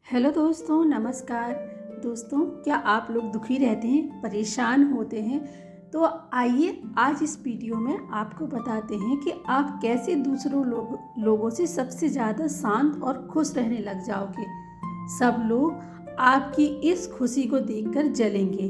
Hello दोस्तों, नमस्कार। दोस्तों, क्या आप लोग दुखी रहते हैं, परेशान होते हैं? तो आइए आज इस वीडियो में आपको बताते हैं कि आप कैसे दूसरों लोगों से सबसे ज़्यादा शांत और खुश रहने लग जाओगे। सब लोग आपकी इस खुशी को देखकर जलेंगे।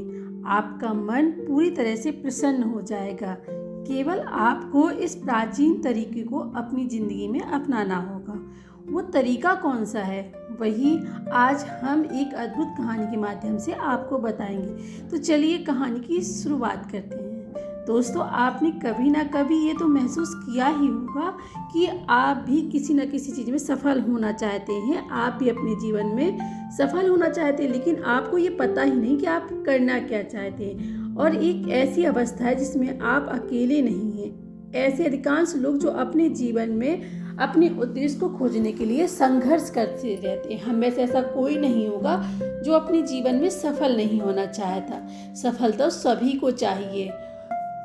आपका मन पूरी तरह से प्रसन्न हो जाएगा। केवल आपको इस प्राचीन तरीके को अपनी ज़िंदगी में अपनाना होगा। वो तरीका कौन सा है, वही आज हम एक अद्भुत कहानी के माध्यम से आपको बताएंगे। तो चलिए कहानी की शुरुआत करते हैं। दोस्तों, आपने कभी ना कभी ये तो महसूस किया ही होगा कि आप भी किसी न किसी चीज़ में सफल होना चाहते हैं। आप भी अपने जीवन में सफल होना चाहते हैं, लेकिन आपको ये पता ही नहीं कि आप करना क्या चाहते हैं। और एक ऐसी अवस्था है जिसमें आप अकेले नहीं हैं। ऐसे अधिकांश लोग जो अपने जीवन में अपने उद्देश्य को खोजने के लिए संघर्ष करते रहते हैं। हम में से ऐसा कोई नहीं होगा जो अपने जीवन में सफल नहीं होना चाहता। सफलता सभी को चाहिए।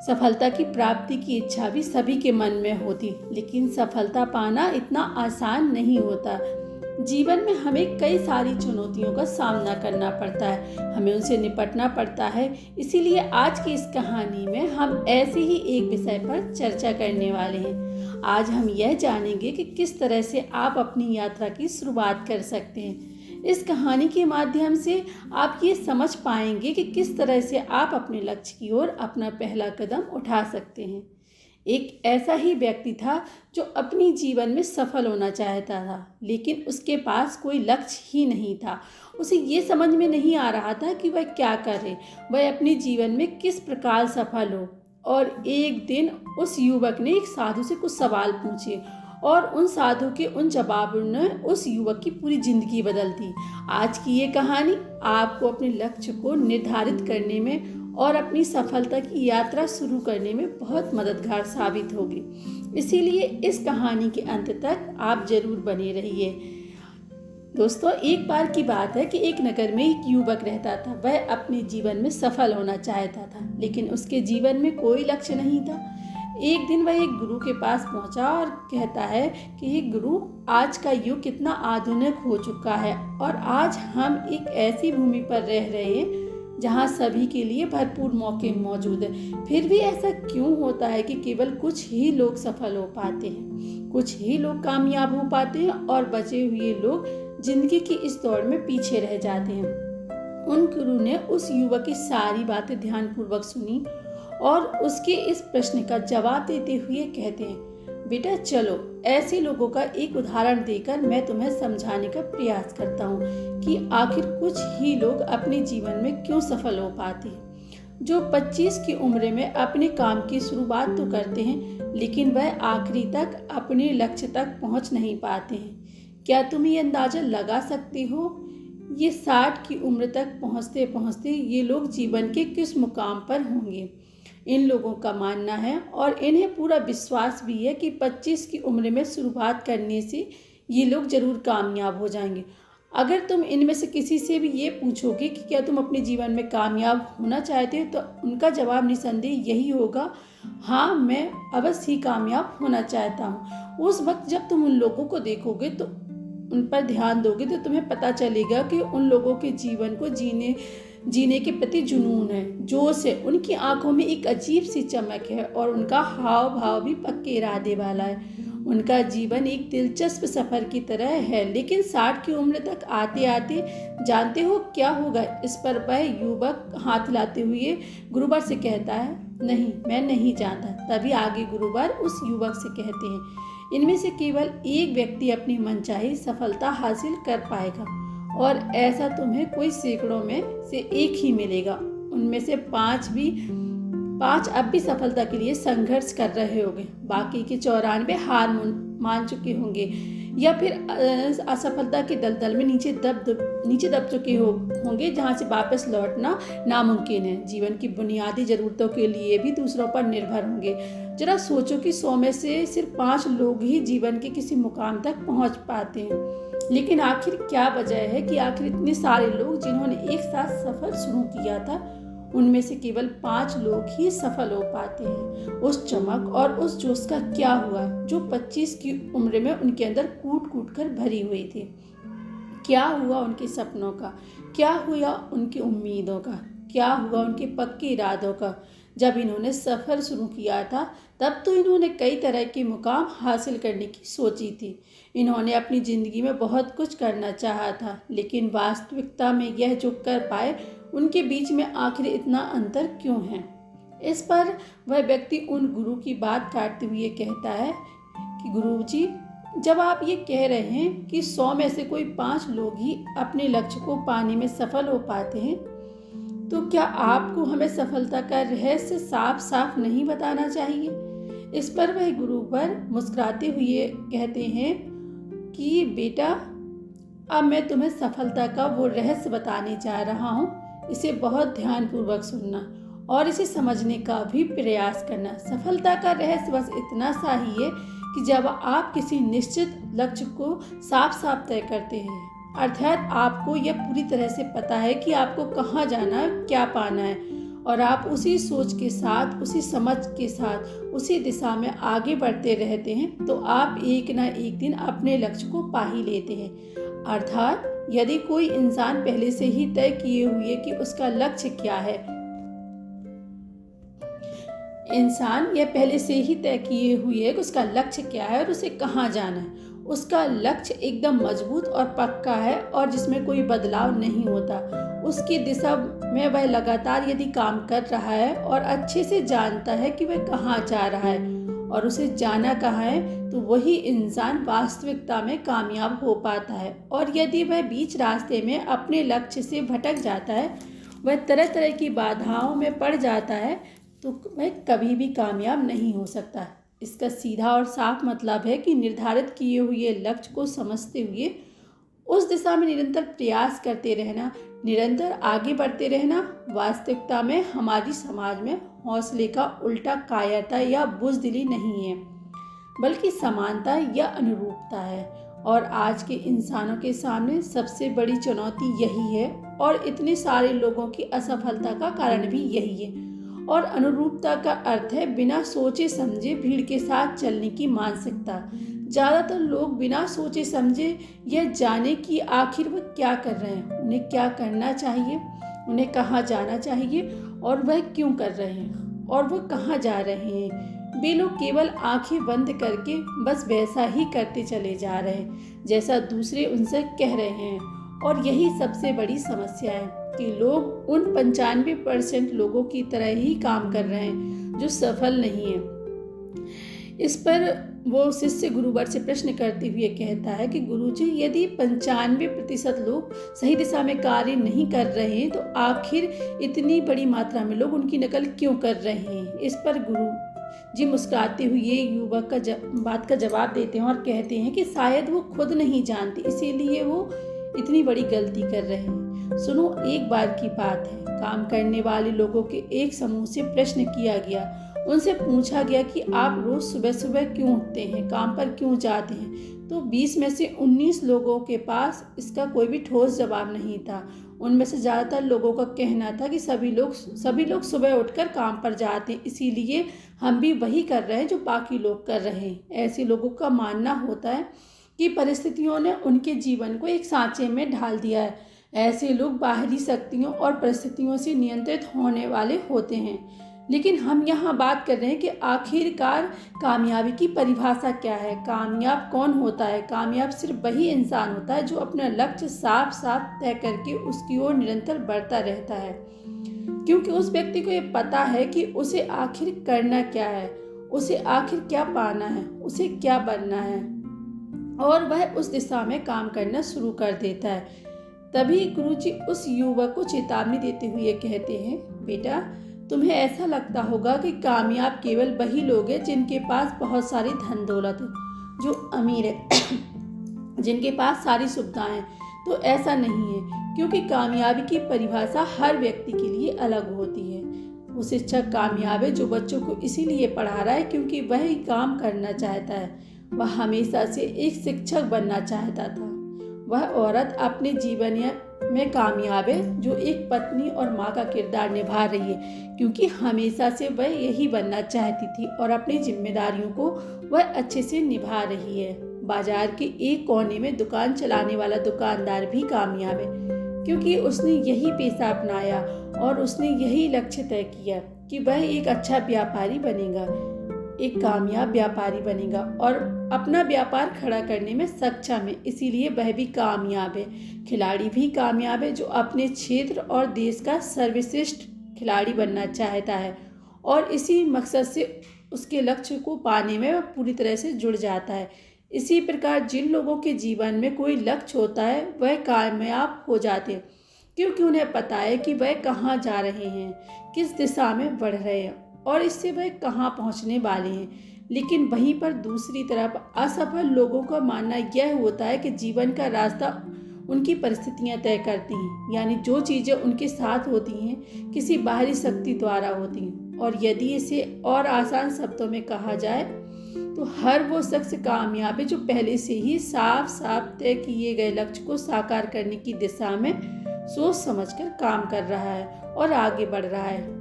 सफलता की प्राप्ति की इच्छा भी सभी के मन में होती, लेकिन सफलता पाना इतना आसान नहीं होता। जीवन में हमें कई सारी चुनौतियों का सामना करना पड़ता है, हमें उनसे निपटना पड़ता है। इसीलिए आज की इस कहानी में हम ऐसे ही एक विषय पर चर्चा करने वाले हैं। आज हम यह जानेंगे कि किस तरह से आप अपनी यात्रा की शुरुआत कर सकते हैं। इस कहानी के माध्यम से आप ये समझ पाएंगे कि किस तरह से आप अपने लक्ष्य की ओर अपना पहला कदम उठा सकते हैं। एक ऐसा ही व्यक्ति था जो अपनी जीवन में सफल होना चाहता था, लेकिन उसके पास कोई लक्ष्य ही नहीं था। उसे ये समझ में नहीं आ रहा था कि वह क्या करे, वह अपने जीवन में किस प्रकार सफल हो। और एक दिन उस युवक ने एक साधु से कुछ सवाल पूछे और उन साधु के उन जवाबों ने उस युवक की पूरी जिंदगी बदल दी। आज की ये कहानी आपको अपने लक्ष्य को निर्धारित करने में और अपनी सफलता की यात्रा शुरू करने में बहुत मददगार साबित होगी। इसीलिए इस कहानी के अंत तक आप जरूर बने रहिए। दोस्तों, एक बार की बात है कि एक नगर में एक युवक रहता था। वह अपने जीवन में सफल होना चाहता था, लेकिन उसके जीवन में कोई लक्ष्य नहीं था। एक दिन वह एक गुरु के पास पहुंचा और कहता है कि हे गुरु, आज का युग कितना आधुनिक हो चुका है और आज हम एक ऐसी भूमि पर रह रहे हैं जहाँ सभी के लिए भरपूर मौके मौजूद है। फिर भी ऐसा क्यों होता है कि केवल कुछ ही लोग सफल हो पाते हैं, कुछ ही लोग कामयाब हो पाते हैं और बचे हुए लोग जिंदगी की इस दौड़ में पीछे रह जाते हैं। उन गुरु ने उस युवक की सारी बातें ध्यानपूर्वक सुनी और उसके इस प्रश्न का जवाब देते हुए कहते हैं, बेटा चलो, ऐसे लोगों का एक उदाहरण देकर मैं तुम्हें समझाने का प्रयास करता हूँ कि आखिर कुछ ही लोग अपने जीवन में क्यों सफल हो पाते हैं। जो 25 की उम्र में अपने काम की शुरुआत तो करते हैं, लेकिन वह आखिरी तक अपने लक्ष्य तक पहुँच नहीं पाते हैं। क्या तुम ये अंदाजा लगा सकते हो, ये 60 की उम्र तक पहुँचते पहुँचते ये लोग जीवन के किस मुकाम पर होंगे। इन लोगों का मानना है और इन्हें पूरा विश्वास भी है कि 25 की उम्र में शुरुआत करने से ये लोग जरूर कामयाब हो जाएंगे। अगर तुम इनमें से किसी से भी ये पूछोगे कि क्या तुम अपने जीवन में कामयाब होना चाहते हो, तो उनका जवाब निस्संदेह यही होगा, हाँ, मैं अवश्य ही कामयाब होना चाहता हूँ। उस वक्त जब तुम उन लोगों को देखोगे तो उन पर ध्यान दोगे तो तुम्हें पता चलेगा कि उन लोगों के जीवन को जीने के प्रति जुनून है, जोश है। उनकी आंखों में एक अजीब सी चमक है और उनका हाव भाव भी पक्के इरादे वाला है। उनका जीवन एक दिलचस्प सफर की तरह है। लेकिन 60 की उम्र तक आते आते जानते हो क्या होगा? इस पर वह युवक हाथ लाते हुए गुरुवर से कहता है, नहीं, मैं नहीं जानता। तभी आगे गुरुवर उस युवक से कहते हैं, इनमें से केवल एक व्यक्ति अपनी मनचाही सफलता हासिल कर पाएगा और ऐसा तुम्हें कोई सैकड़ों में से एक ही मिलेगा। उनमें से पांच अब भी सफलता के लिए संघर्ष कर रहे होंगे, बाकी के 94 हार मान चुके होंगे या फिर असफलता के दलदल में नीचे दब चुके होंगे, जहां से वापस लौटना नामुमकिन है। जीवन की बुनियादी जरूरतों के लिए भी दूसरों पर निर्भर होंगे। जरा सोचो कि 100 में से सिर्फ 5 लोग ही जीवन के किसी मुकाम तक पहुंच पाते हैं। लेकिन आखिर क्या वजह है कि आखिर इतने सारे लोग जिन्होंने एक साथ सफर शुरू किया था, उनमें से केवल 5 लोग ही सफल हो पाते हैं। उस चमक और उस जोश का क्या हुआ जो 25 की उम्र में उनके अंदर कूट कूट कर भरी हुई थी? क्या हुआ उनके सपनों का, क्या हुआ उनकी उम्मीदों का, क्या हुआ उनके पक्के इरादों का। जब इन्होंने सफ़र शुरू किया था तब तो इन्होंने कई तरह के मुकाम हासिल करने की सोची थी। इन्होंने अपनी ज़िंदगी में बहुत कुछ करना चाहा था, लेकिन वास्तविकता में यह जो कर पाए उनके बीच में आखिर इतना अंतर क्यों है। इस पर वह व्यक्ति उन गुरु की बात काटते हुए कहता है कि गुरुजी, जब आप ये कह रहे हैं कि 100 में से कोई 5 लोग ही अपने लक्ष्य को पाने में सफल हो पाते हैं, तो क्या आपको हमें सफलता का रहस्य साफ साफ नहीं बताना चाहिए। इस पर वह गुरु पर मुस्कुराते हुए कहते हैं कि बेटा, अब मैं तुम्हें सफलता का वो रहस्य बताने जा रहा हूँ। इसे बहुत ध्यानपूर्वक सुनना और इसे समझने का भी प्रयास करना। सफलता का रहस्य बस इतना सा ही है कि जब आप किसी निश्चित लक्ष्य को साफ साफ तय करते हैं, अर्थात आपको यह पूरी तरह से पता है कि आपको कहाँ जाना है, क्या पाना है, और आप उसी सोच के साथ, उसी समझ के साथ, उसी दिशा में आगे बढ़ते रहते हैं, तो आप एक ना एक दिन अपने लक्ष्य को पा ही लेते हैं। अर्थात यदि कोई इंसान पहले से ही तय किए हुए कि उसका लक्ष्य क्या है, इंसान यह पहले से ही तय किए हुए है कि उसका लक्ष्य क्या है और उसे कहाँ जाना है, उसका लक्ष्य एकदम मजबूत और पक्का है और जिसमें कोई बदलाव नहीं होता, उसकी दिशा में वह लगातार यदि काम कर रहा है और अच्छे से जानता है कि वह कहाँ जा रहा है और उसे जाना कहाँ है, तो वही इंसान वास्तविकता में कामयाब हो पाता है। और यदि वह बीच रास्ते में अपने लक्ष्य से भटक जाता है, वह तरह तरह की बाधाओं में पड़ जाता है, तो वह कभी भी कामयाब नहीं हो सकता। इसका सीधा और साफ मतलब है कि निर्धारित किए हुए लक्ष्य को समझते हुए उस दिशा में निरंतर प्रयास करते रहना, निरंतर आगे बढ़ते रहना, वास्तविकता में हमारी समाज में हौसले का उल्टा कायरता या बुज़दिली नहीं है, बल्कि समानता या अनुरूपता है। और आज के इंसानों के सामने सबसे बड़ी चुनौती यही है और इतने सारे लोगों की असफलता का कारण भी यही है। और अनुरूपता का अर्थ है बिना सोचे समझे भीड़ के साथ चलने की मानसिकता। ज़्यादातर लोग बिना सोचे समझे यह जाने कि आखिर वह क्या कर रहे हैं, उन्हें क्या करना चाहिए, उन्हें कहाँ जाना चाहिए और वह क्यों कर रहे हैं और वह कहाँ जा रहे हैं, वे लोग केवल आंखें बंद करके बस वैसा ही करते चले जा रहे हैं जैसा दूसरे उनसे कह रहे हैं। और यही सबसे बड़ी समस्या है कि लोग उन 95% लोगों की तरह ही काम कर रहे हैं जो सफल नहीं है। इस पर वो शिष्य गुरुवर से प्रश्न करते हुए कहता है कि गुरुजी, यदि 95% लोग सही दिशा में कार्य नहीं कर रहे हैं, तो आखिर इतनी बड़ी मात्रा में लोग उनकी नकल क्यों कर रहे हैं। इस पर गुरु जी मुस्कुराते हुए युवक का बात का जवाब देते हैं और कहते हैं कि शायद वो खुद नहीं जानते, इसीलिए वो इतनी बड़ी गलती कर रहे हैं। सुनो, एक बार की बात है, काम करने वाले लोगों के एक समूह से प्रश्न किया गया। उनसे पूछा गया कि आप रोज सुबह सुबह क्यों उठते हैं, काम पर क्यों जाते हैं। तो 20 में से 19 लोगों के पास इसका कोई भी ठोस जवाब नहीं था। उनमें से ज़्यादातर लोगों का कहना था कि सभी लोग सुबह उठकर काम पर जाते हैं, इसीलिए हम भी वही कर रहे हैं जो बाकी लोग कर रहे हैं। ऐसे लोगों का मानना होता है कि परिस्थितियों ने उनके जीवन को एक सांचे में ढाल दिया है। ऐसे लोग बाहरी शक्तियों और परिस्थितियों से नियंत्रित होने वाले होते हैं। लेकिन हम यहाँ बात कर रहे हैं कि आखिरकार कामयाबी की परिभाषा क्या है, कामयाब कौन होता है। कामयाब सिर्फ वही इंसान होता है जो अपना लक्ष्य साफ साफ तय करके उसकी ओर निरंतर बढ़ता रहता है, क्योंकि उस व्यक्ति को ये पता है कि उसे आखिर करना क्या है, उसे आखिर क्या पाना है, उसे क्या बनना है, और वह उस दिशा में काम करना शुरू कर देता है। तभी गुरुजी उस युवक को चेतावनी देते हुए कहते हैं, बेटा, तुम्हें ऐसा लगता होगा कि कामयाब केवल वही लोग हैं जिनके पास बहुत सारी धन दौलत हो, जो अमीर है, जिनके पास सारी सुविधाएं हैं। तो ऐसा नहीं है, क्योंकि कामयाबी की परिभाषा हर व्यक्ति के लिए अलग होती है। वो शिक्षक कामयाब है जो बच्चों को इसीलिए पढ़ा रहा है क्योंकि वह ही काम करना चाहता है। वह हमेशा से एक शिक्षक बनना चाहता था। वह औरत अपने जीवन में कामयाब है जो एक पत्नी और माँ का किरदार निभा रही है, क्योंकि हमेशा से वह यही बनना चाहती थी और अपनी जिम्मेदारियों को वह अच्छे से निभा रही है। बाजार के एक कोने में दुकान चलाने वाला दुकानदार भी कामयाब है, क्योंकि उसने यही पेशा अपनाया और उसने यही लक्ष्य तय किया कि वह एक अच्छा व्यापारी बनेगा, एक कामयाब व्यापारी बनेगा और अपना व्यापार खड़ा करने में सक्षम है। इसीलिए वह भी कामयाब है। खिलाड़ी भी कामयाब है जो अपने क्षेत्र और देश का सर्वश्रेष्ठ खिलाड़ी बनना चाहता है और इसी मकसद से उसके लक्ष्य को पाने में वह पूरी तरह से जुड़ जाता है। इसी प्रकार जिन लोगों के जीवन में कोई लक्ष्य होता है वह कामयाब हो जाते हैं, क्योंकि उन्हें पता है कि वह कहाँ जा रहे हैं, किस दिशा में बढ़ रहे हैं और इससे वह कहाँ पहुँचने वाले हैं। लेकिन वहीं पर दूसरी तरफ असफल लोगों का मानना यह होता है कि जीवन का रास्ता उनकी परिस्थितियां तय करती हैं, यानी जो चीज़ें उनके साथ होती हैं किसी बाहरी शक्ति द्वारा होती हैं। और यदि इसे और आसान शब्दों में कहा जाए तो हर वो शख्स कामयाब है जो पहले से ही साफ साफ तय किए गए लक्ष्य को साकार करने की दिशा में सोच समझकर काम कर रहा है और आगे बढ़ रहा है।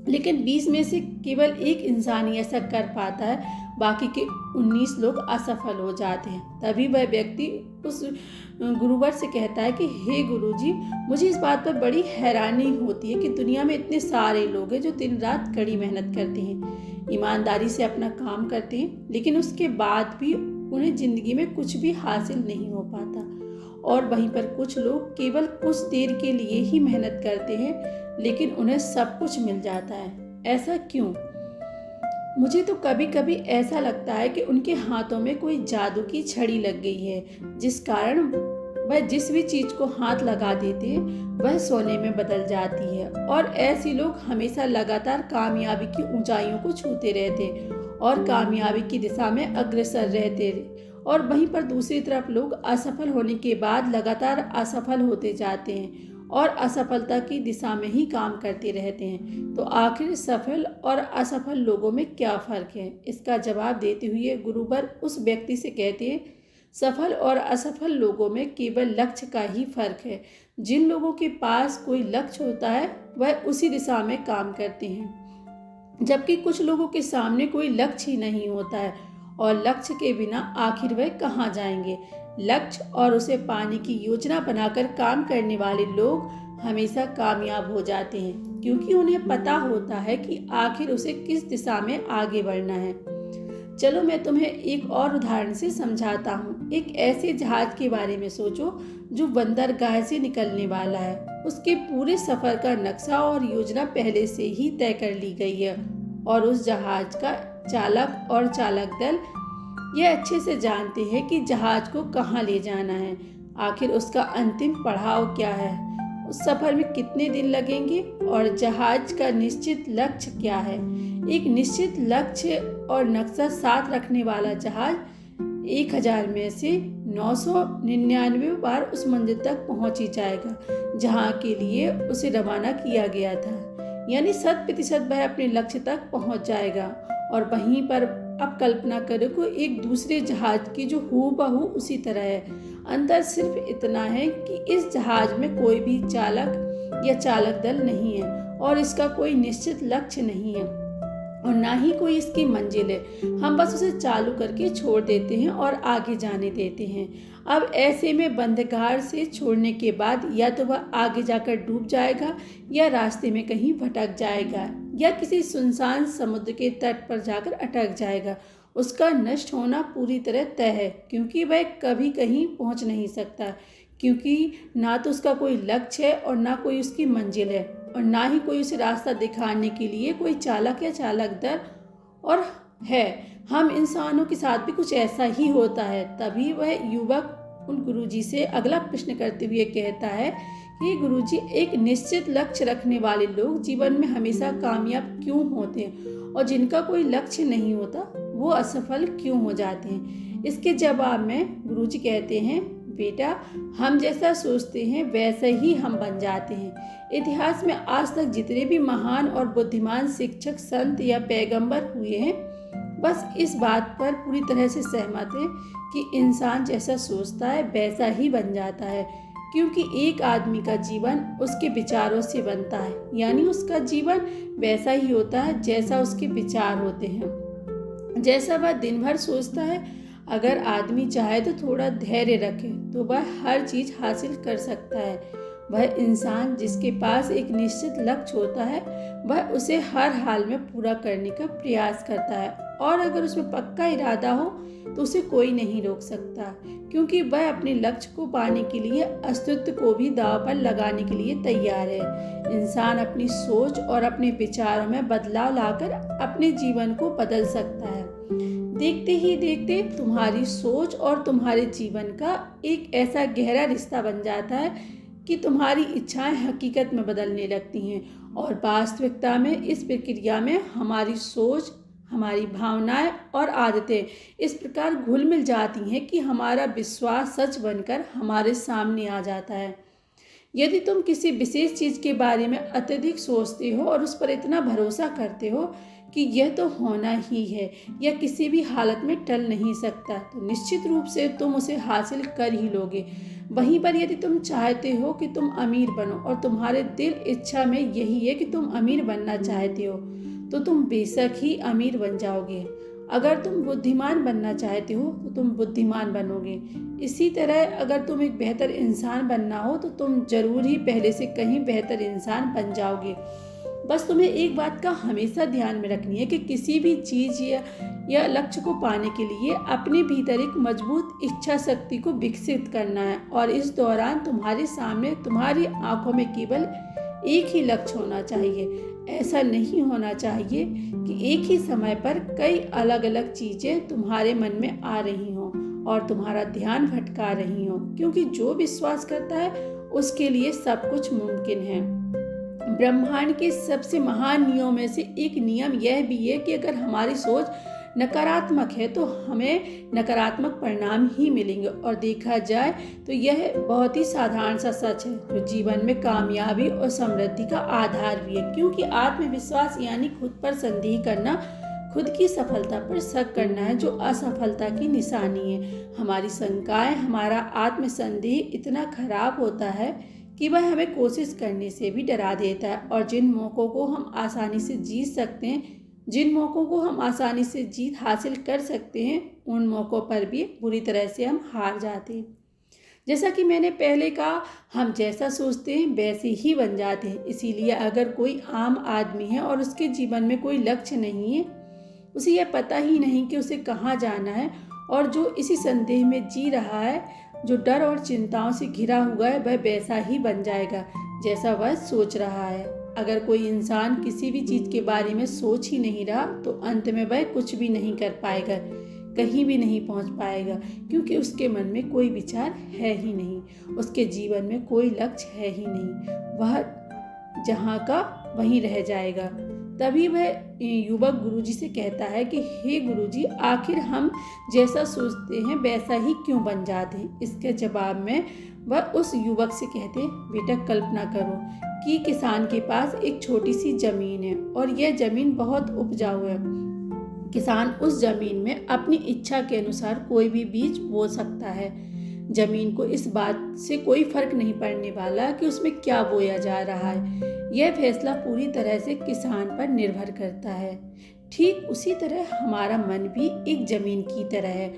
लेकिन 20 में से केवल एक इंसान ही ऐसा कर पाता है, बाकी के 19 लोग असफल हो जाते हैं। तभी वह व्यक्ति उस गुरुवर से कहता है कि हे गुरुजी, मुझे इस बात पर बड़ी हैरानी होती है कि दुनिया में इतने सारे लोग हैं जो दिन रात कड़ी मेहनत करते हैं, ईमानदारी से अपना काम करते हैं, लेकिन उसके बाद भी उन्हें ज़िंदगी में कुछ भी हासिल नहीं हो पाता। और वहीं पर कुछ लोग केवल कुछ देर के लिए ही मेहनत करते हैं लेकिन उन्हें सब कुछ मिल जाता है। ऐसा क्यों? मुझे तो कभी कभी ऐसा लगता है कि उनके हाथों में कोई जादू की छड़ी लग गई है, जिस कारण वह जिस भी चीज़ को हाथ लगा देते हैं वह सोने में बदल जाती है। और ऐसे लोग हमेशा लगातार कामयाबी की ऊंचाइयों को छूते रहते और कामयाबी की दिशा में अग्रसर रहते। और वहीं पर दूसरी तरफ लोग असफल होने के बाद लगातार असफल होते जाते हैं और असफलता की दिशा में ही काम करते रहते हैं। तो आखिर सफल और असफल लोगों में क्या फ़र्क है? इसका जवाब देते हुए गुरुवर उस व्यक्ति से कहते हैं, सफल और असफल लोगों में केवल लक्ष्य का ही फर्क है। जिन लोगों के पास कोई लक्ष्य होता है वह उसी दिशा में काम करते हैं, जबकि कुछ लोगों के सामने कोई लक्ष्य ही नहीं होता है और लक्ष्य के बिना आखिर वह कहाँ जाएंगे। लक्ष्य और उसे पाने की योजना बनाकर काम करने वाले लोग हमेशा कामयाब हो जाते हैं, क्योंकि उन्हें पता होता है कि आखिर उसे किस दिशा में आगे बढ़ना है। चलो मैं तुम्हें एक और उदाहरण से समझाता हूँ। एक ऐसे जहाज के बारे में सोचो जो बंदरगाह से निकलने वाला है। उसके पूरे सफर का नक्शा और योजना पहले से ही तय कर ली गई है और उस जहाज का चालक और चालक दल ये अच्छे से जानते हैं कि जहाज को कहाँ ले जाना है, आखिर उसका अंतिम पड़ाव क्या है, उस सफ़र में कितने दिन लगेंगे और जहाज का निश्चित लक्ष्य क्या है। एक निश्चित लक्ष्य और नक्शा साथ रखने वाला जहाज 1000 में से 999 बार उस मंजिल तक पहुँच ही जाएगा जहाँ के लिए उसे रवाना किया गया था, यानी 100% वह अपने लक्ष्य तक पहुँच जाएगा। और वहीं पर अब कल्पना करो कि एक दूसरे जहाज की जो हूबहू उसी तरह है। अंतर सिर्फ इतना है कि इस जहाज में कोई भी चालक या चालक दल नहीं है और इसका कोई निश्चित लक्ष्य नहीं है और ना ही कोई इसकी मंजिल है। हम बस उसे चालू करके छोड़ देते हैं और आगे जाने देते हैं। अब ऐसे में बंदरगाह से छोड़ने के बाद या तो वह आगे जाकर डूब जाएगा या रास्ते में कहीं भटक जाएगा या किसी सुनसान समुद्र के तट पर जाकर अटक जाएगा। उसका नष्ट होना पूरी तरह तय है, क्योंकि वह कभी कहीं पहुंच नहीं सकता, क्योंकि ना तो उसका कोई लक्ष्य है और ना कोई उसकी मंजिल है और ना ही कोई उसे रास्ता दिखाने के लिए कोई चालक या चालक दल और है। हम इंसानों के साथ भी कुछ ऐसा ही होता है। तभी वह युवक उन गुरुजी से अगला प्रश्न करते हुए कहता है कि गुरुजी, एक निश्चित लक्ष्य रखने वाले लोग जीवन में हमेशा कामयाब क्यों होते हैं और जिनका कोई लक्ष्य नहीं होता वो असफल क्यों हो जाते हैं? इसके जवाब में गुरुजी कहते हैं, बेटा, हम जैसा सोचते हैं वैसे ही हम बन जाते हैं। इतिहास में आज तक जितने भी महान और बुद्धिमान शिक्षक, संत या पैगंबर हुए हैं, बस इस बात पर पूरी तरह से सहमत हैं कि इंसान जैसा सोचता है वैसा ही बन जाता है, क्योंकि एक आदमी का जीवन उसके विचारों से बनता है, यानी उसका जीवन वैसा ही होता है जैसा उसके विचार होते हैं। जैसा वह दिन भर सोचता है, अगर आदमी चाहे तो थोड़ा धैर्य रखे तो वह हर चीज़ हासिल कर सकता है। वह इंसान जिसके पास एक निश्चित लक्ष्य होता है वह उसे हर हाल में पूरा करने का प्रयास करता है, और अगर उसमें पक्का इरादा हो तो उसे कोई नहीं रोक सकता, क्योंकि वह अपने लक्ष्य को पाने के लिए अस्तित्व को भी दांव पर लगाने के लिए तैयार है। इंसान अपनी सोच और अपने विचारों में बदलाव लाकर अपने जीवन को बदल सकता है। देखते ही देखते तुम्हारी सोच और तुम्हारे जीवन का एक ऐसा गहरा रिश्ता बन जाता है कि तुम्हारी इच्छाएं हकीकत में बदलने लगती हैं, और वास्तविकता में इस प्रक्रिया में हमारी सोच, हमारी भावनाएं और आदतें इस प्रकार घुल मिल जाती हैं कि हमारा विश्वास सच बनकर हमारे सामने आ जाता है। यदि तुम किसी विशेष चीज़ के बारे में अत्यधिक सोचते हो और उस पर इतना भरोसा करते हो कि यह तो होना ही है या किसी भी हालत में टल नहीं सकता, तो निश्चित रूप से तुम उसे हासिल कर ही लोगे। वहीं पर यदि तुम चाहते हो कि तुम अमीर बनो और तुम्हारे दिल इच्छा में यही है कि तुम अमीर बनना चाहते हो, तो तुम बेशक ही अमीर बन जाओगे। अगर तुम बुद्धिमान बनना चाहते हो तो तुम बुद्धिमान बनोगे। इसी तरह अगर तुम एक बेहतर इंसान बनना हो तो तुम जरूर ही पहले से कहीं बेहतर इंसान बन जाओगे। बस तुम्हें एक बात का हमेशा ध्यान में रखनी है कि किसी भी चीज़ या लक्ष्य को पाने के लिए अपने भीतर एक मजबूत इच्छा शक्ति को विकसित करना है, और इस दौरान तुम्हारे सामने तुम्हारी आंखों में केवल एक ही लक्ष्य होना चाहिए। ऐसा नहीं होना चाहिए कि एक ही समय पर कई अलग अलग चीज़ें तुम्हारे मन में आ रही हों और तुम्हारा ध्यान भटका रही हों, क्योंकि जो विश्वास करता है उसके लिए सब कुछ मुमकिन है। ब्रह्मांड के सबसे महान नियमों में से एक नियम यह भी है कि अगर हमारी सोच नकारात्मक है तो हमें नकारात्मक परिणाम ही मिलेंगे, और देखा जाए तो यह बहुत ही साधारण सा सच है जो जीवन में कामयाबी और समृद्धि का आधार भी है, क्योंकि आत्मविश्वास यानी खुद पर संदेह करना, खुद की सफलता पर शक करना है, जो असफलता की निशानी है। हमारी शंकाएं, हमारा आत्मसंदेह इतना खराब होता है कि वह हमें कोशिश करने से भी डरा देता है, और जिन मौक़ों को हम आसानी से जीत हासिल कर सकते हैं उन मौक़ों पर भी बुरी तरह से हम हार जाते हैं। जैसा कि मैंने पहले कहा, हम जैसा सोचते हैं वैसे ही बन जाते हैं। इसीलिए अगर कोई आम आदमी है और उसके जीवन में कोई लक्ष्य नहीं है, उसे यह पता ही नहीं कि उसे कहाँ जाना है, और जो इसी संदेह में जी रहा है, जो डर और चिंताओं से घिरा हुआ है, वह वैसा ही बन जाएगा जैसा वह सोच रहा है। अगर कोई इंसान किसी भी चीज़ के बारे में सोच ही नहीं रहा तो अंत में वह कुछ भी नहीं कर पाएगा, कहीं भी नहीं पहुंच पाएगा, क्योंकि उसके मन में कोई विचार है ही नहीं, उसके जीवन में कोई लक्ष्य है ही नहीं, वह जहाँ का वहीं रह जाएगा। तभी वह युवक गुरुजी से कहता है कि हे गुरुजी, आखिर हम जैसा सोचते हैं वैसा ही क्यों बन जाते हैं। इसके जवाब में वह उस युवक से कहते हैं, बेटा कल्पना करो कि किसान के पास एक छोटी सी ज़मीन है और यह ज़मीन बहुत उपजाऊ है। किसान उस ज़मीन में अपनी इच्छा के अनुसार कोई भी बीज बो सकता है। ज़मीन को इस बात से कोई फर्क नहीं पड़ने वाला कि उसमें क्या बोया जा रहा है। यह फैसला पूरी तरह से किसान पर निर्भर करता है। ठीक उसी तरह हमारा मन भी एक ज़मीन की तरह है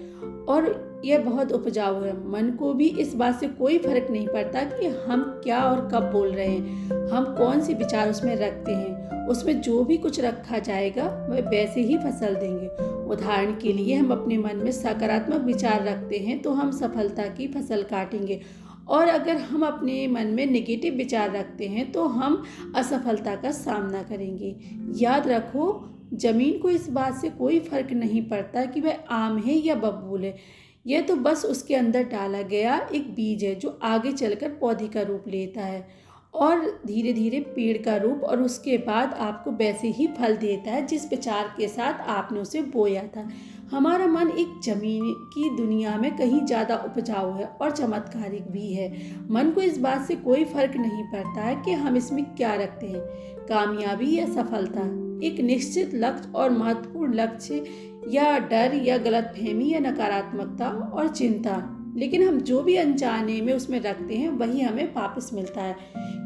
और यह बहुत उपजाऊ है। मन को भी इस बात से कोई फर्क नहीं पड़ता कि हम क्या और कब बोल रहे हैं, हम कौन से विचार उसमें रखते हैं। उसमें जो भी कुछ रखा जाएगा वह वैसे ही फसल देंगे। उदाहरण के लिए, हम अपने मन में सकारात्मक विचार रखते हैं तो हम सफलता की फसल काटेंगे, और अगर हम अपने मन में नेगेटिव विचार रखते हैं तो हम असफलता का सामना करेंगे। याद रखो, ज़मीन को इस बात से कोई फर्क नहीं पड़ता कि वह आम है या बबूल है। यह तो बस उसके अंदर डाला गया एक बीज है जो आगे चलकर पौधे का रूप लेता है और धीरे धीरे पेड़ का रूप, और उसके बाद आपको वैसे ही फल देता है जिस विचार के साथ आपने उसे बोया था। हमारा मन एक ज़मीन की दुनिया में कहीं ज़्यादा उपजाऊ है और चमत्कारिक भी है। मन को इस बात से कोई फर्क नहीं पड़ता है कि हम इसमें क्या रखते हैं, कामयाबी या सफलता, एक निश्चित लक्ष्य और महत्वपूर्ण लक्ष्य, या डर या गलतफहमी या नकारात्मकता और चिंता। लेकिन हम जो भी अनजाने में उसमें रखते हैं वही हमें वापस मिलता है,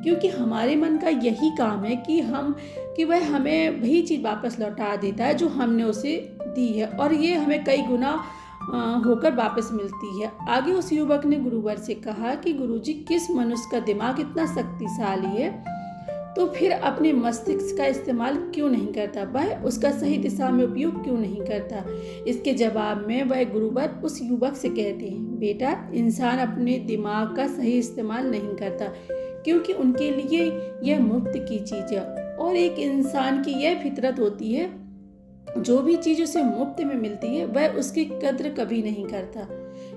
क्योंकि हमारे मन का यही काम है कि वह हमें वही चीज़ वापस लौटा देता है जो हमने उसे दी है, और ये हमें कई गुना होकर वापस मिलती है। आगे उस युवक ने गुरुवर से कहा कि गुरुजी, किस मनुष्य का दिमाग इतना शक्तिशाली है तो फिर अपने मस्तिष्क का इस्तेमाल क्यों नहीं करता, वह उसका सही दिशा में उपयोग क्यों नहीं करता। इसके जवाब में वह गुरुवर उस युवक से कहते हैं, बेटा, इंसान अपने दिमाग का सही इस्तेमाल नहीं करता क्योंकि उनके लिए यह मुफ्त की चीज़ है और एक इंसान की यह फितरत होती है, जो भी चीज़ उसे मुफ्त में मिलती है वह उसकी कद्र कभी नहीं करता।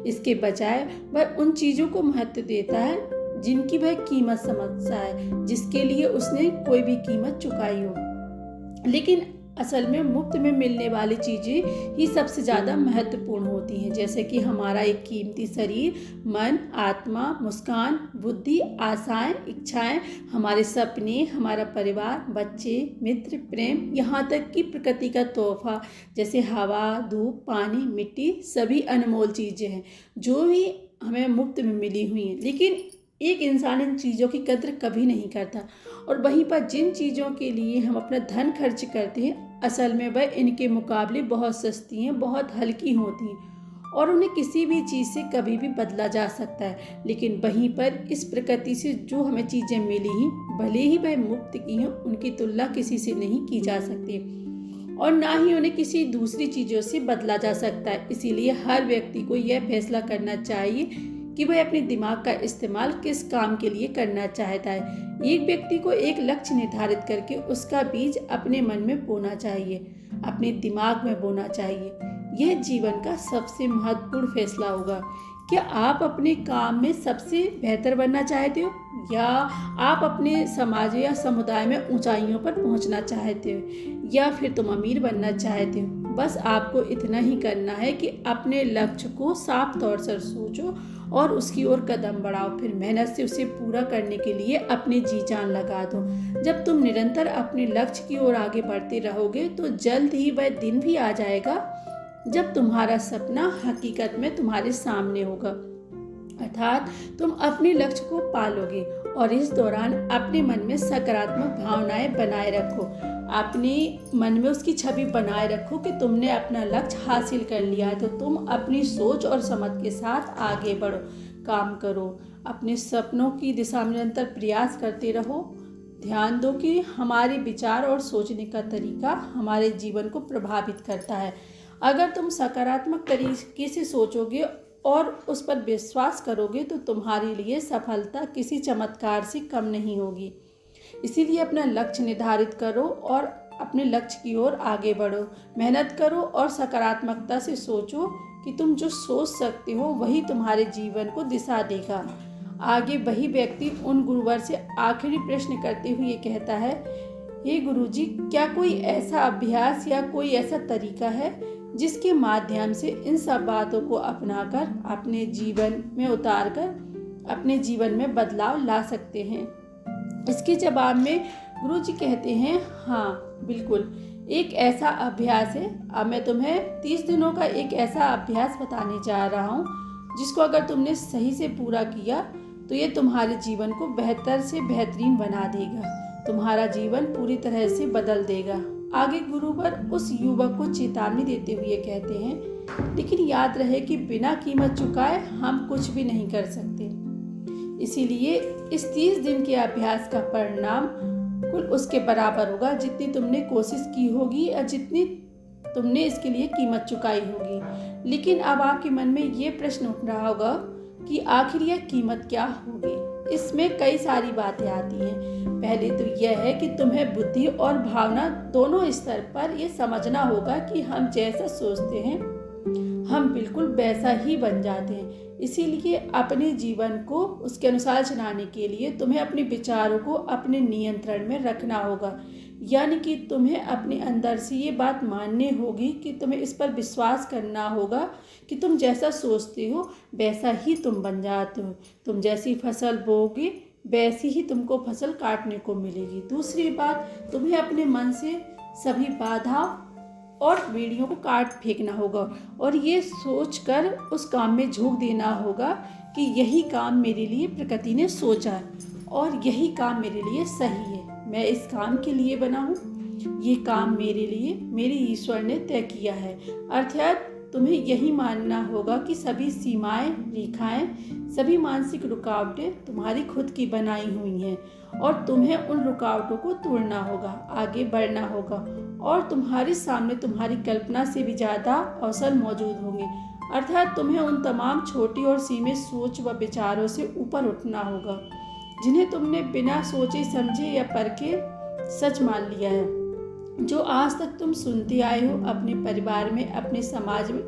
इसके बजाय वह उन चीज़ों को महत्व देता है जिनकी वह कीमत समझता है, जिसके लिए उसने कोई भी कीमत चुकाई हो। लेकिन असल में मुफ्त में मिलने वाली चीज़ें ही सबसे ज़्यादा महत्वपूर्ण होती हैं, जैसे कि हमारा एक कीमती शरीर, मन, आत्मा, मुस्कान, बुद्धि, आशाएं, इच्छाएं, हमारे सपने, हमारा परिवार, बच्चे, मित्र, प्रेम, यहाँ तक कि प्रकृति का तोहफा जैसे हवा, धूप, पानी, मिट्टी, सभी अनमोल चीज़ें हैं जो भी हमें मुफ्त में मिली हुई हैं। लेकिन एक इंसान इन चीज़ों की कद्र कभी नहीं करता और वहीं पर जिन चीज़ों के लिए हम अपना धन खर्च करते हैं, असल में वह इनके मुकाबले बहुत सस्ती हैं, बहुत हल्की होती हैं और उन्हें किसी भी चीज़ से कभी भी बदला जा सकता है। लेकिन वहीं पर इस प्रकृति से जो हमें चीज़ें मिली हैं, भले ही वह मुफ्त की हैं, उनकी तुलना किसी से नहीं की जा सकती और ना ही उन्हें किसी दूसरी चीज़ों से बदला जा सकता है। इसीलिए हर व्यक्ति को यह फैसला करना चाहिए कि वह अपने दिमाग का इस्तेमाल किस काम के लिए करना चाहता है। एक व्यक्ति को एक लक्ष्य निर्धारित करके उसका बीज अपने मन में बोना चाहिए, अपने दिमाग में बोना चाहिए। यह जीवन का सबसे महत्वपूर्ण फैसला होगा। क्या आप अपने काम में सबसे बेहतर बनना चाहते हो या आप अपने समाज या समुदाय में ऊंचाइयों पर पहुंचना चाहते हो या फिर तुम अमीर बनना चाहते हो। बस आपको इतना ही करना है कि अपने लक्ष्य को साफ तौर से सोचो और उसकी ओर कदम बढ़ाओ, फिर मेहनत से उसे पूरा करने के लिए अपनी जी जान लगा दो। जब तुम निरंतर अपने लक्ष्य की ओर आगे बढ़ते रहोगे तो जल्द ही वह दिन भी आ जाएगा जब तुम्हारा सपना हकीकत में तुम्हारे सामने होगा, अर्थात तुम अपने लक्ष्य को पालोगे। और इस दौरान अपने मन में सकारात्मक भावनाएं बनाए रखो, अपने मन में उसकी छवि बनाए रखो कि तुमने अपना लक्ष्य हासिल कर लिया है। तो तुम अपनी सोच और समझ के साथ आगे बढ़ो, काम करो, अपने सपनों की दिशा में निरंतर प्रयास करते रहो। ध्यान दो कि हमारे विचार और सोचने का तरीका हमारे जीवन को प्रभावित करता है। अगर तुम सकारात्मक तरीके से सोचोगे और उस पर विश्वास करोगे तो तुम्हारे लिए सफलता किसी चमत्कार से कम नहीं होगी। इसीलिए अपना लक्ष्य निर्धारित करो और अपने लक्ष्य की ओर आगे बढ़ो, मेहनत करो और सकारात्मकता से सोचो कि तुम जो सोच सकते हो वही तुम्हारे जीवन को दिशा देगा। आगे वही व्यक्ति उन गुरुवर से आखिरी प्रश्न करते हुए कहता है, हे गुरुजी, क्या कोई ऐसा अभ्यास या कोई ऐसा तरीका है जिसके माध्यम से इन सब बातों को अपनाकर अपने जीवन में उतारकर अपने जीवन में बदलाव ला सकते हैं। इसके जवाब में गुरुजी कहते हैं, हाँ बिल्कुल, एक ऐसा अभ्यास है। अब मैं तुम्हें 30 दिनों का एक ऐसा अभ्यास बताने जा रहा हूँ जिसको अगर तुमने सही से पूरा किया तो ये तुम्हारे जीवन को बेहतर से बेहतरीन बना देगा, तुम्हारा जीवन पूरी तरह से बदल देगा। आगे गुरुवर उस युवक को चेतावनी देते हुए कहते हैं, लेकिन याद रहे कि बिना कीमत चुकाए हम कुछ भी नहीं कर सकते। इसीलिए इस 30 दिन के अभ्यास का परिणाम कुल उसके बराबर होगा जितनी तुमने कोशिश की होगी या जितनी तुमने इसके लिए कीमत चुकाई होगी। लेकिन अब आपके मन में ये प्रश्न उठ रहा होगा कि आखिर यह कीमत क्या होगी। इसमें कई सारी बातें आती हैं। पहले तो यह है कि तुम्हें बुद्धि और भावना दोनों स्तर पर यह समझना होगा कि हम जैसा सोचते हैं हम बिल्कुल वैसा ही बन जाते हैं। इसीलिए अपने जीवन को उसके अनुसार चलाने के लिए तुम्हें अपने विचारों को अपने नियंत्रण में रखना होगा, यानी कि तुम्हें अपने अंदर से ये बात माननी होगी कि तुम्हें इस पर विश्वास करना होगा कि तुम जैसा सोचते हो वैसा ही तुम बन जाते हो। तुम जैसी फसल बोओगे वैसी ही तुमको फसल काटने को मिलेगी। दूसरी बात, तुम्हें अपने मन से सभी बाधा और बेड़ियों को काट फेंकना होगा और ये सोचकर उस काम में झोंक देना होगा कि यही काम मेरे लिए प्रकृति ने सोचा है और यही काम मेरे लिए सही है। मैं इस काम के लिए बना हूँ, ये काम मेरे लिए मेरे ईश्वर ने तय किया है। अर्थात तुम्हें यही मानना होगा कि सभी सीमाएं, रेखाएं, सभी मानसिक रुकावटें तुम्हारी खुद की बनाई हुई हैं और तुम्हें उन रुकावटों को तोड़ना होगा, आगे बढ़ना होगा और तुम्हारे सामने तुम्हारी कल्पना से भी ज़्यादा अवसर मौजूद होंगे। अर्थात तुम्हें उन तमाम छोटी और सीमित सोच व विचारों से ऊपर उठना होगा जिन्हें तुमने बिना सोचे समझे या परखे सच मान लिया है, जो आज तक तुम सुनते आए हो अपने परिवार में, अपने समाज में।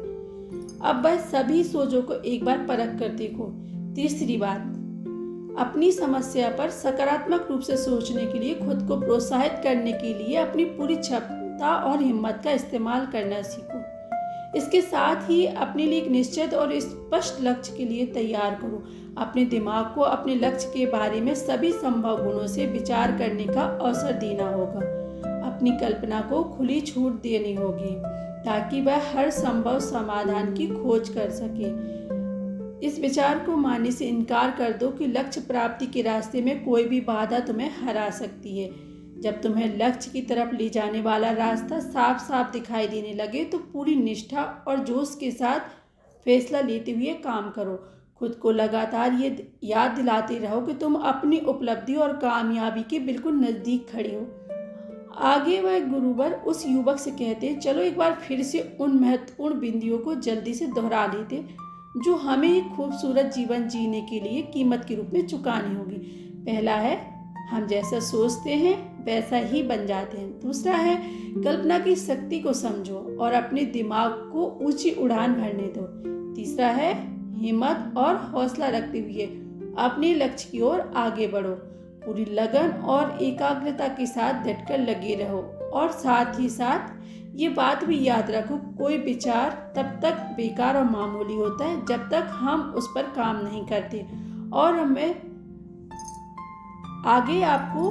अब बस सभी सोचों को एक बार परख कर देखो। तीसरी बात, अपनी समस्या पर सकारात्मक रूप से सोचने के लिए, खुद को प्रोत्साहित करने के लिए अपनी पूरी क्षमता और हिम्मत का इस्तेमाल करना सीखो। इसके साथ ही अपने लिए एक निश्चित और स्पष्ट लक्ष्य के लिए तैयार करो। अपने दिमाग को अपने लक्ष्य के बारे में सभी संभव गुणों से विचार करने का अवसर देना होगा। अपनी कल्पना को खुली छूट देनी होगी ताकि वह हर संभव समाधान की खोज कर सके। इस विचार को मानने से इनकार कर दो कि लक्ष्य प्राप्ति के रास्ते में कोई भी बाधा तुम्हें हरा सकती है। जब तुम्हें लक्ष्य की तरफ ले जाने वाला रास्ता साफ साफ दिखाई देने लगे तो पूरी निष्ठा और जोश के साथ फैसला लेते हुए काम करो। खुद को लगातार ये याद दिलाते रहो कि तुम अपनी उपलब्धि और कामयाबी के बिल्कुल नज़दीक खड़े हो। आगे वह गुरुवर उस युवक से कहते, चलो एक बार फिर से उन महत्वपूर्ण बिंदुओं को जल्दी से दोहरा लेते जो हमें एक खूबसूरत जीवन जीने के लिए कीमत के रूप में चुकानी होगी। पहला है, हम जैसा सोचते हैं वैसा ही बन जाते हैं। दूसरा है, कल्पना की शक्ति को समझो और अपने दिमाग को ऊंची उड़ान भरने दो। तीसरा है, हिम्मत और हौसला रखते हुए अपने लक्ष्य की ओर आगे बढ़ो। पूरी लगन और एकाग्रता के साथ डटकर लगे रहो और साथ ही साथ ये बात भी याद रखो, कोई विचार तब तक बेकार और मामूली होता है जब तक हम उस पर काम नहीं करते। और मैं आगे आपको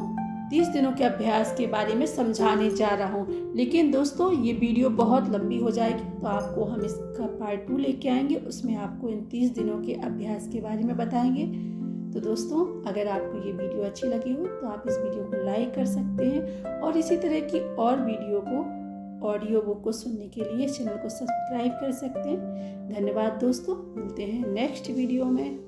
30 दिनों के अभ्यास के बारे में समझाने जा रहा हूँ। लेकिन दोस्तों, ये वीडियो बहुत लंबी हो जाएगी तो आपको हम इसका पार्ट 2 लेके आएंगे। उसमें आपको इन 30 दिनों के अभ्यास के बारे में बताएंगे। तो दोस्तों, अगर आपको ये वीडियो अच्छी लगी हो तो आप इस वीडियो को लाइक कर सकते हैं और इसी तरह की और वीडियो को, ऑडियो बुक को सुनने के लिए चैनल को सब्सक्राइब कर सकते हैं। धन्यवाद दोस्तों, मिलते हैं नेक्स्ट वीडियो में।